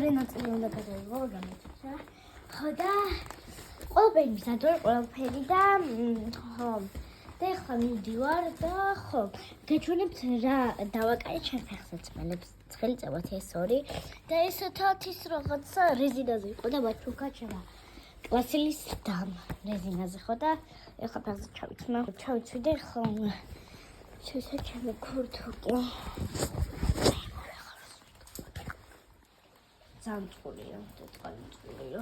მთავარი ნაწილი უნდა გადავიღო, გამოჩნდა. ხო და ყველაფერი მისადრე, ყველაფერი და ხო. და ახლა მივდივარ და ხო, გეჩვენებთ რა დავაკარეთ ჩვენ ფეხსაცმელებს. ცხელი წევათ ეს ორი და ესეთათ ის რაღაცა რეზინაზე იყო და ბაჩუკაჩება. კლასილის დამ რეზინაზე ხო და ახლა ფეხზე ჩავიცვიდე ხო. შეიძლება ჩემი ქურთუკი. Zanțulie, tot zanțulie.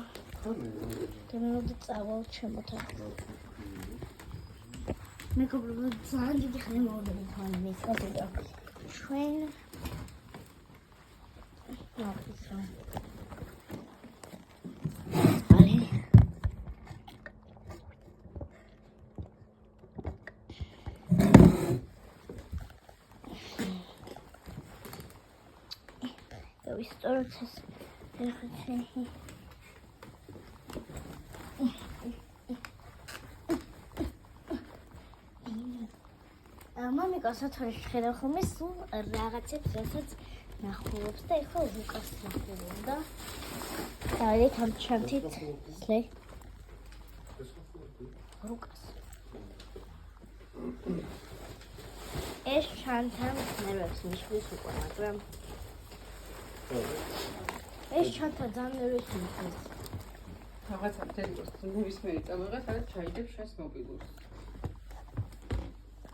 Te nu de țeavă ce mă tă. Mi-a căpărat zanț de hrămă de mâncare, mi-a scăzut de șuen. Nu, pisă. Ale. Eu istorțesc. Mami გასათვალის ხედავ ხოლმე სულ რაღაცებს რასაც ნახულობს და ეხლა ლუკას ნახულობდა. დავიდეთ ამ ჩემთით სლე. ლუკას. ეს შანთან ნერვებს მიშვის უკვე, მაგრამ ეს ჩანთა ძალიან რითმის. რაღაცა თელოს ნებისმიერი წამაღა სადაც ჩაიდებს შენს მობილურს.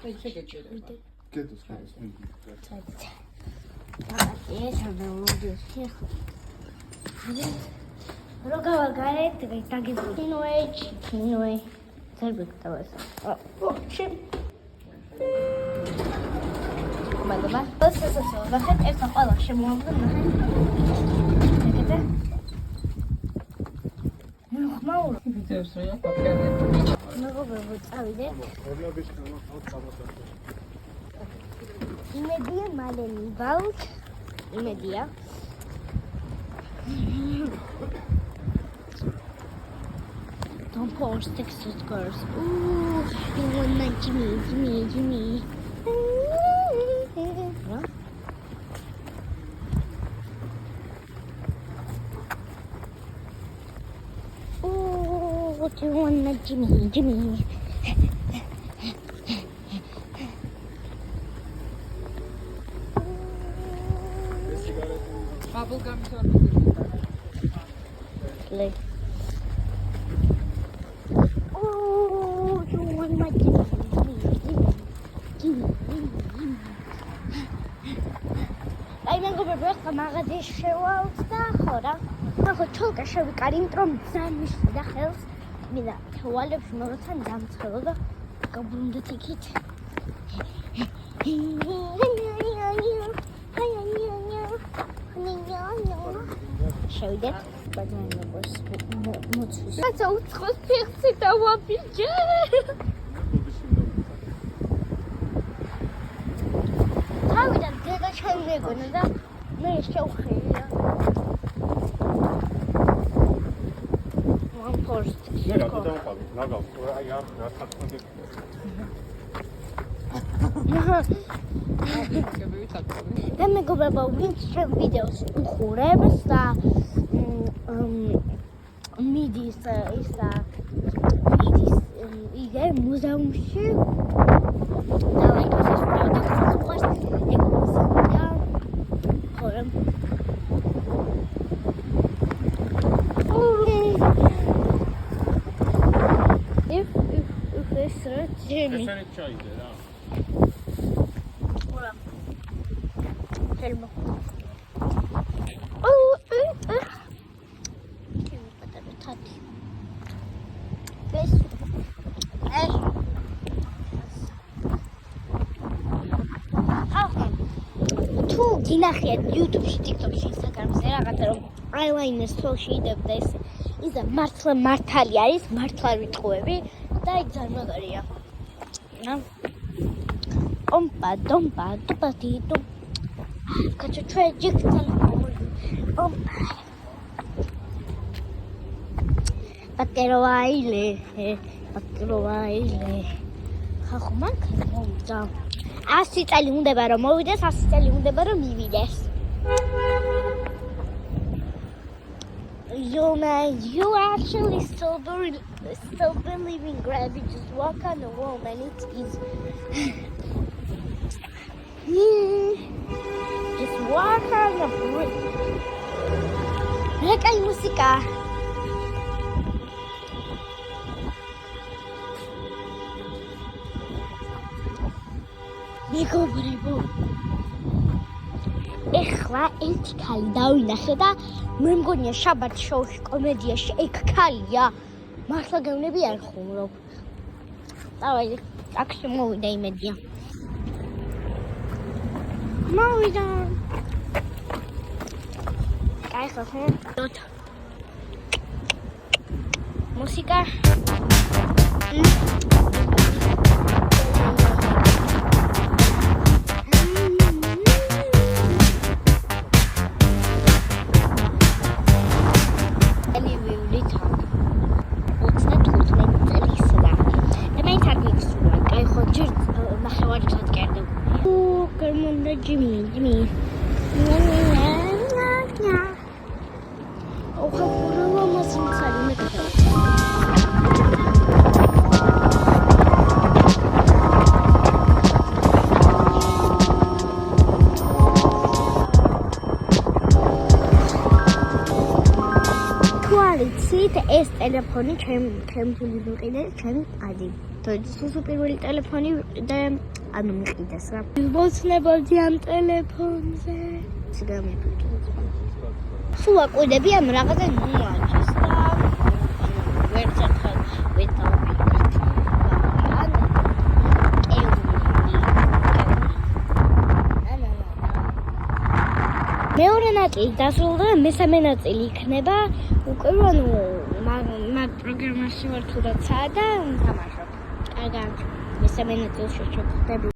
და შეგეჭერა. გეტოს. ეს ამბობდეს ხე. როგორ გარეთ დაგიბრუნე ჩინოე. ზერბეთავას. ოჩი. მადლობა. დასასასო, ვახეთ ერთა ყველა შემოამბდა ნახე. ეკეთე. ნუ ხმაურო. ვიდეოს რა პაკეტი. მეგობრებო, წავიდე. იმედია მალე მივავალთ. იმედია. Don't post Texas girls. Ooh, you want my Jimmy. What? Ooh, what do you want my Jimmy? Bubble gum Like. Oh, you want my Jimmy? აი მეგობრებო, ახლა მაღაზიაში შევალთ და ხო რა. ახლა ჩოლკა შევიკარი, იმიტომ ძალიან მიშლიდა ხელს. მინდა თვალებს მოროთან დამცხელო და გაბრუნდეთ იქით. შევიდეთ. ბაძანებას მოცვის. რაცა უცხოს ფეხზე დავაბიჯე. თავიდან დედა შემეგონა და მე შევხეია. One post. მე რა დავყავი, ნაგავ, აი არ გასაცხადე. და მეგობრებო, ვინც ჩემ ვიდეოს უყურებს და მიდის იგე მუზეუმში და ლაიქს ის პროდუქტს უყურებს ეგრესია ხორემ if ეს რა ჯემი ესენი ჩაიდე რა ურა თელმო ginახიათ YouTube-ში, TikTok-ში, Instagram-ზე რაღაცა რომ eyeliner-ს თუ შეიძლება ის და მართალი არის, მართლა ვიტყუები და იქ ძალიან მაგარია. Ompa, dompa, tupatito. Got your tragic Ompa. Patero baile. ხახო მან მოვიდა. 100 წელი უნდება რომ მოვიდეს, 100 წელი უნდება რომ მივიდეს. You actually still believe in gravity. Just walk on the wall, man. It's easy. Just walk on the brick. Like música. მეგობრებო, ეხლა ერთი ქალი დავინახე და მე მგონია შაბათ შოუში კომედიაში ეგ ქალია. მართლა გეუბნები არ ხუმრობ. დავაი, ტაქსი მოვიდა იმედია. მოვიდა. კაიხლა ხე? დოთ. მუსიკა. Jimmy. Oh, how was inside the quality ეს ტელეფონი ჩემთული ვიყიდე ჩემი ადი. თორე პირველი ტელეფონი ვიყიდე ანუ მიყიდეს რა. მოცნებობდი ამ ტელეფონზე. სულ აკვირდები ამ რაღაცა ნუანსს და ვერცერთხელ ვეთავფიქრეთ. მეორე ნაწილი დასრულდა და მესამე ნაწილი იქნება უკვე ანუ მაგ პროგრამაში ვარ თუ რაცაა და თამაშობ. კარგად მესამე ნაწილში შევხვდები.